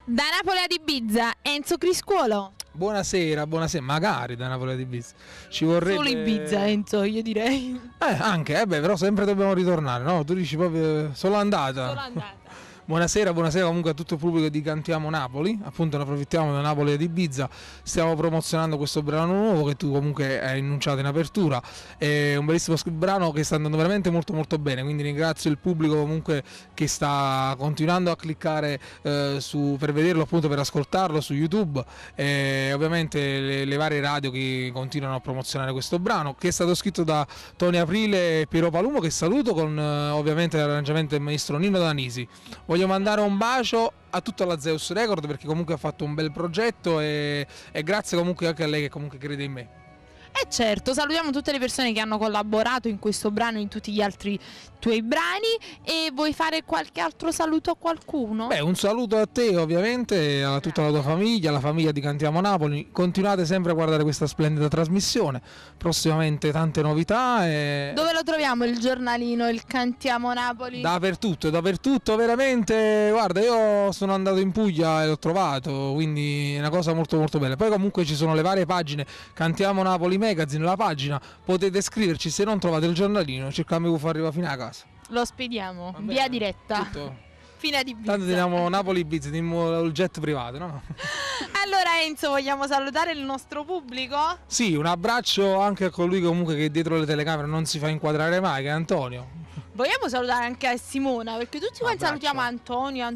Da Napoli ad Ibiza, Enzo Criscuolo. Buonasera, magari da Napoli ad Ibiza. Ci vorrebbe... Solo Ibiza, Enzo, io direi. Anche, però sempre dobbiamo ritornare, no? Tu dici proprio solo andata. Solo andata. Buonasera comunque a tutto il pubblico di Cantiamo Napoli, appunto ne approfittiamo da Napoli ad Ibiza, stiamo promozionando questo brano nuovo che tu comunque hai annunciato in apertura, è un bellissimo brano che sta andando veramente molto molto bene, quindi ringrazio il pubblico comunque che sta continuando a cliccare per vederlo, appunto per ascoltarlo su YouTube, e ovviamente le varie radio che continuano a promozionare questo brano, che è stato scritto da Tony Aprile e Piero Palumo, che saluto, con ovviamente l'arrangiamento del maestro Nino Danisi. Voglio mandare un bacio a tutta la Zeus Record, perché comunque ha fatto un bel progetto e grazie comunque anche a lei che comunque crede in me. E certo, salutiamo tutte le persone che hanno collaborato in questo brano e in tutti gli altri tuoi brani. E vuoi fare qualche altro saluto a qualcuno? Un saluto a te ovviamente, a tutta la tua famiglia, alla famiglia di Cantiamo Napoli. Continuate sempre a guardare questa splendida trasmissione, prossimamente tante novità. Dove lo troviamo il giornalino, il Cantiamo Napoli? Dappertutto, veramente. Guarda, io sono andato in Puglia e l'ho trovato, quindi è una cosa molto molto bella. Poi comunque ci sono le varie pagine, Cantiamo Napoli Magazine, la pagina, potete scriverci. Se non trovate il giornalino, cerchiamo di far arrivare fino a casa. Lo spediamo, via diretta. Tutto. Fino ad Ibiza. Tanto teniamo Napoli Ibiza, teniamo il jet privato, no? Allora Enzo, vogliamo salutare il nostro pubblico? Sì, un abbraccio anche a colui comunque che dietro le telecamere non si fa inquadrare mai, che è Antonio. Vogliamo salutare anche a Simona, perché tutti quanti salutiamo Antonio,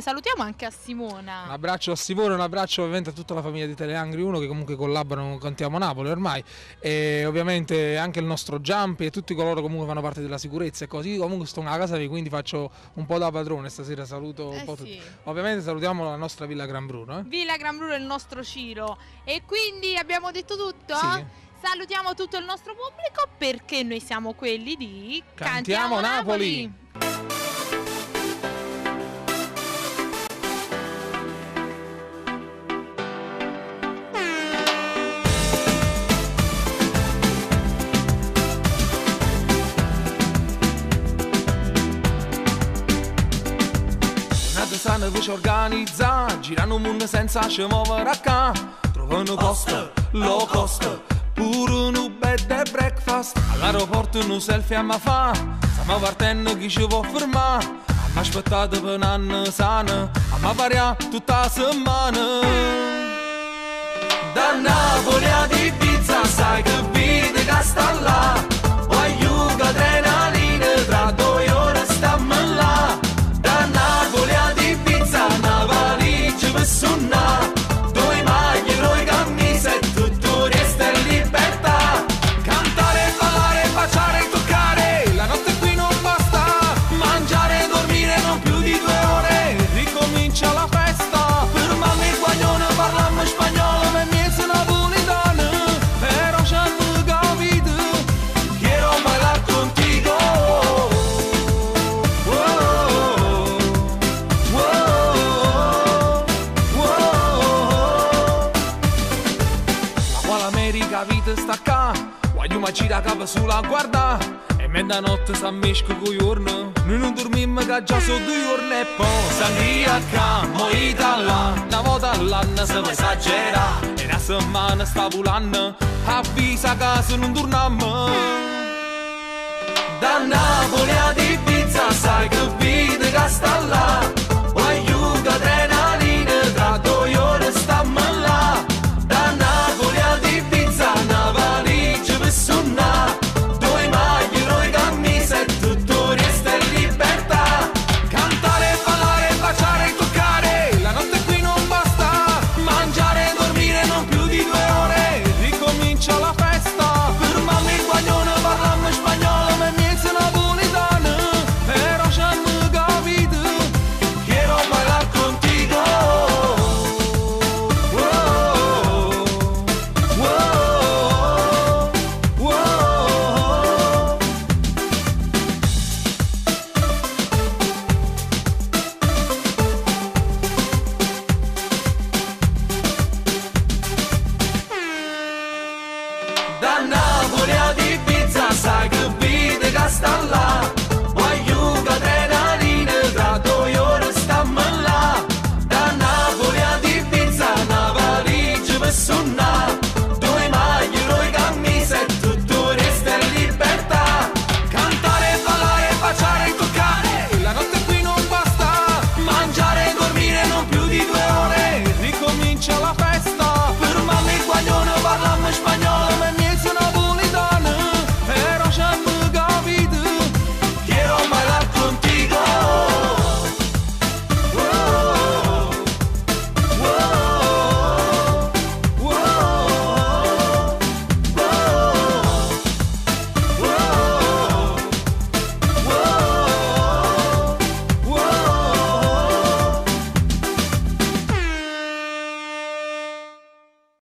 salutiamo anche a Simona. Un abbraccio a Simone, un abbraccio ovviamente a tutta la famiglia di Teleangri 1 che comunque collaborano con Cantiamo Napoli ormai, e ovviamente anche il nostro Giampi e tutti coloro che comunque fanno parte della sicurezza e così. Comunque sto a casa, quindi faccio un po' da padrone stasera, saluto un po' tutti. Ovviamente salutiamo la nostra Villa Gran Bruno. Villa Gran Bruno è il nostro Ciro, e quindi abbiamo detto tutto? Sì. Salutiamo tutto il nostro pubblico, perché noi siamo quelli di Cantiamo Napoli. Una sana voce organizza, girano un mondo senza ci muovere a ca, trovano posto, low cost, pure un bed and breakfast. All'aeroporto un selfie a ma fa, stiamo partendo chi ci può fermare. Abbiamo aspettato per un anno sano, abbiamo variato tutta la settimana. Da Napoli ad Ibiza, sai che vita che sta là, voglio che adrenalina, tra 2 ore stiamo là. Da Napoli ad Ibiza, una valigia per suonare, 2 maglie, 2 camicie, tutto resta in libertà. Cantare, ballare, baciare, toccare, la notte qui non basta. Mangiare, dormire non più di 2 ore, ricomincia la festa. Per mamma e guaglione parliamo spagnolo, ma miezza napolitana, però ci hanno capito, quiero bailar contigo. L'America vita sta qua, voglio ma gira capo sulla guarda, e mezzanotte sa mesco con giorno, noi non dormimmo che già sono 2 giorni e poi sangria qua, moita là, una volta all'anno se ne esagera, e una settimana sta volando, avvisa a casa non torniamo. Da Napoli ad Ibiza, sai che vita che sta là, voglio che adrenalina, tra 2 ore stiamo là. Da Napoli ad Ibiza, una valigia per suonare, 2 maglie, 2 camicie, tutto resta in libertà. Cantare, ballare, baciare, toccare, la notte qui non basta. Mangiare, dormire non più di 2 ore, ricomincia la festa. Per mamma e guaglione parliamo spagnolo, ma miezza napolitana, però ci hanno capito, quiero bailar contigo. Da Napoli ad Ibiza, sai che vita che sta là,